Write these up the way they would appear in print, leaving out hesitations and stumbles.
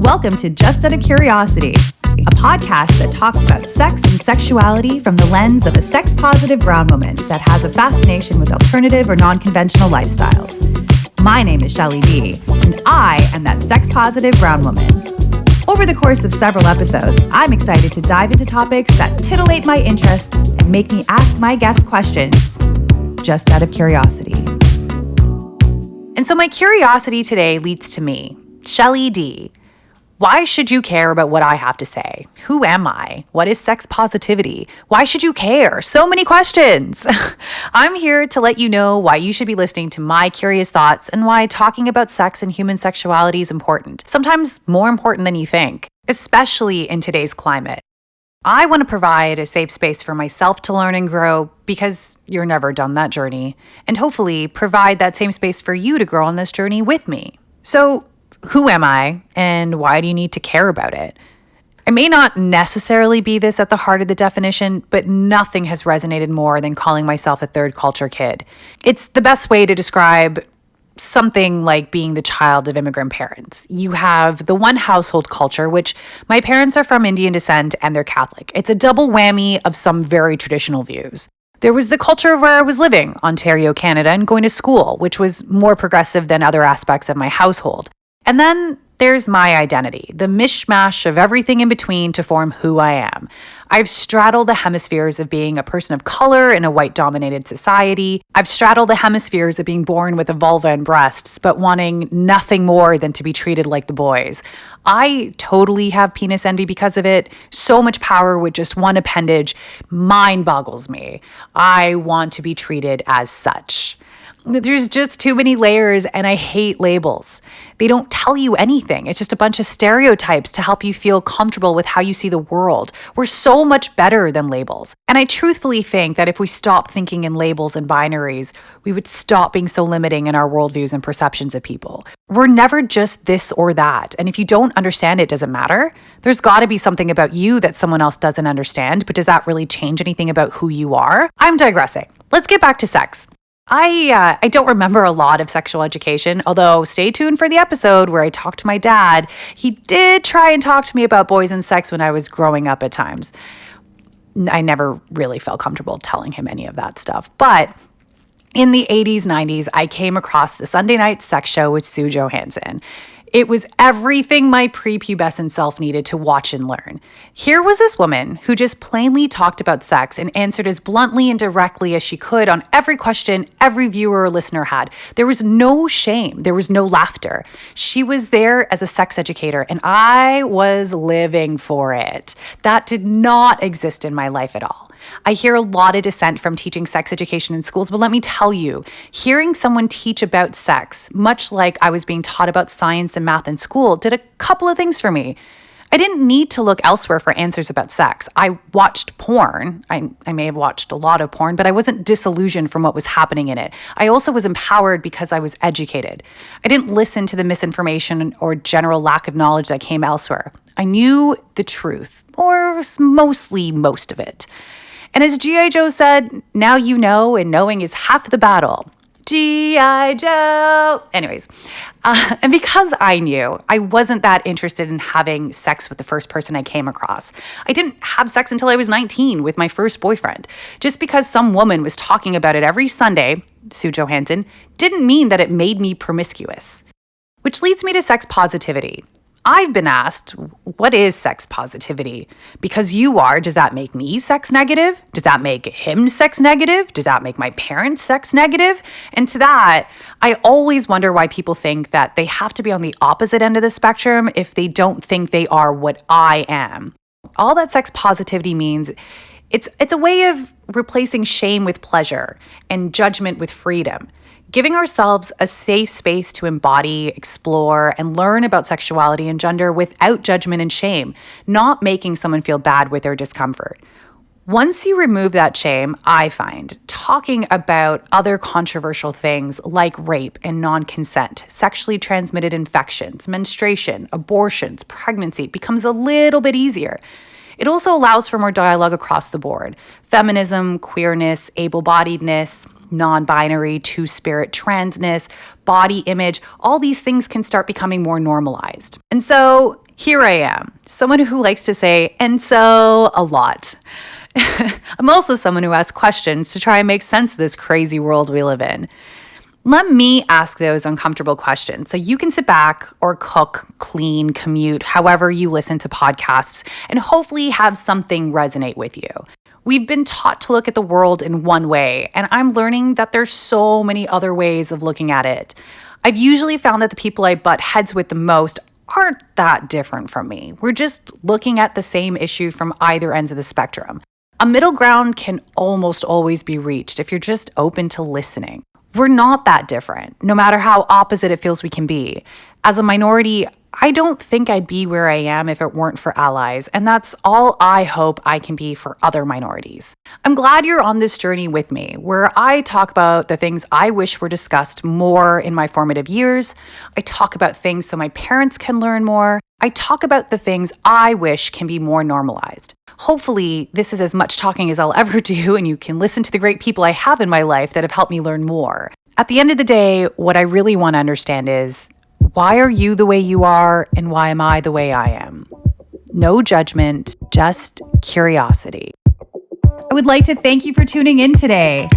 Welcome to Just Out of Curiosity, a podcast that talks about sex and sexuality from the lens of a sex-positive brown woman that has a fascination with alternative or non-conventional lifestyles. My name is Shelley D, and I am that sex-positive brown woman. Over the course of several episodes, I'm excited to dive into topics that titillate my interests and make me ask my guests questions just out of curiosity. And so my curiosity today leads to me, Shelley D. Why should you care about what I have to say? Who am I? What is sex positivity? Why should you care? So many questions. I'm here to let you know why you should be listening to my curious thoughts and why talking about sex and human sexuality is important, sometimes more important than you think, especially in today's climate. I want to provide a safe space for myself to learn and grow because you're never done that journey, and hopefully provide that same space for you to grow on this journey with me. So, who am I, and why do you need to care about it? I may not necessarily be this at the heart of the definition, but nothing has resonated more than calling myself a third culture kid. It's the best way to describe something like being the child of immigrant parents. You have the one household culture, which my parents are from Indian descent and they're Catholic. It's a double whammy of some very traditional views. There was the culture of where I was living, Ontario, Canada, and going to school, which was more progressive than other aspects of my household. And then there's my identity, the mishmash of everything in between to form who I am. I've straddled the hemispheres of being a person of color in a white-dominated society. I've straddled the hemispheres of being born with a vulva and breasts, but wanting nothing more than to be treated like the boys. I totally have penis envy because of it. So much power with just one appendage mind boggles me. I want to be treated as such. There's just too many layers, and I hate labels. They don't tell you anything. It's just a bunch of stereotypes to help you feel comfortable with how you see the world. We're so much better than labels. And I truthfully think that if we stopped thinking in labels and binaries, we would stop being so limiting in our worldviews and perceptions of people. We're never just this or that. And if you don't understand it, does it matter? There's got to be something about you that someone else doesn't understand, but does that really change anything about who you are? I'm digressing. Let's get back to sex. I don't remember a lot of sexual education, although stay tuned for the episode where I talked to my dad. He did try and talk to me about boys and sex when I was growing up at times. I never really felt comfortable telling him any of that stuff. But in the 80s, 90s, I came across the Sunday night sex show with Sooo. It was everything my prepubescent self needed to watch and learn. Here was this woman who just plainly talked about sex and answered as bluntly and directly as she could on every question every viewer or listener had. There was no shame. There was no laughter. She was there as a sex educator, and I was living for it. That did not exist in my life at all. I hear a lot of dissent from teaching sex education in schools, but let me tell you, hearing someone teach about sex, much like I was being taught about science and math in school, did a couple of things for me. I didn't need to look elsewhere for answers about sex. I watched porn. I may have watched a lot of porn, but I wasn't disillusioned from what was happening in it. I also was empowered because I was educated. I didn't listen to the misinformation or general lack of knowledge that came elsewhere. I knew the truth, or mostly most of it. And as G.I. Joe said, now you know, and knowing is half the battle. G.I. Joe. Anyways, and because I knew, I wasn't that interested in having sex with the first person I came across. I didn't have sex until I was 19 with my first boyfriend. Just because some woman was talking about it every Sunday, Sooo, didn't mean that it made me promiscuous. Which leads me to sex positivity. I've been asked, what is sex positivity? Because you are, does that make me sex negative? Does that make him sex negative? Does that make my parents sex negative? And to that, I always wonder why people think that they have to be on the opposite end of the spectrum if they don't think they are what I am. All that sex positivity means, it's a way of replacing shame with pleasure and judgment with freedom. Giving ourselves a safe space to embody, explore, and learn about sexuality and gender without judgment and shame, not making someone feel bad with their discomfort. Once you remove that shame, I find talking about other controversial things like rape and non-consent, sexually transmitted infections, menstruation, abortions, pregnancy becomes a little bit easier. It also allows for more dialogue across the board. Feminism, queerness, able-bodiedness, non-binary, two-spirit, transness, body image, all these things can start becoming more normalized. And so Here I am, someone who likes to say, "and so," a lot. I'm also someone who asks questions to try and make sense of this crazy world we live in. Let me ask those uncomfortable questions so you can sit back or cook, clean, commute, however you listen to podcasts, and hopefully have something resonate with you. We've been taught to look at the world in one way, and I'm learning that there's so many other ways of looking at it. I've usually found that the people I butt heads with the most aren't that different from me. We're just looking at the same issue from either ends of the spectrum. A middle ground can almost always be reached if you're just open to listening. We're not that different, no matter how opposite it feels we can be. As a minority, I don't think I'd be where I am if it weren't for allies, and that's all I hope I can be for other minorities. I'm glad you're on this journey with me, where I talk about the things I wish were discussed more in my formative years. I talk about things so my parents can learn more. I talk about the things I wish can be more normalized. Hopefully, this is as much talking as I'll ever do, and you can listen to the great people I have in my life that have helped me learn more. At the end of the day, what I really want to understand is, why are you the way you are, and why am I the way I am? No judgment, just curiosity. I would like to thank you for tuning in today.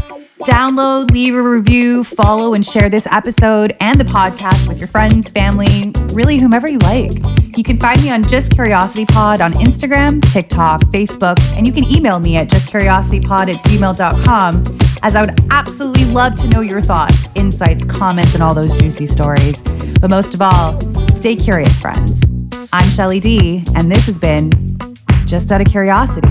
Download, leave a review, follow, and share this episode and the podcast with your friends, family, really whomever you like. You can find me on Just Curiosity Pod on Instagram, TikTok, Facebook, and you can email me at justcuriositypod@gmail.com, as I would absolutely love to know your thoughts, insights, comments, and all those juicy stories. But most of all, stay curious, friends. I'm Shelley D, and this has been Just Out of Curiosity.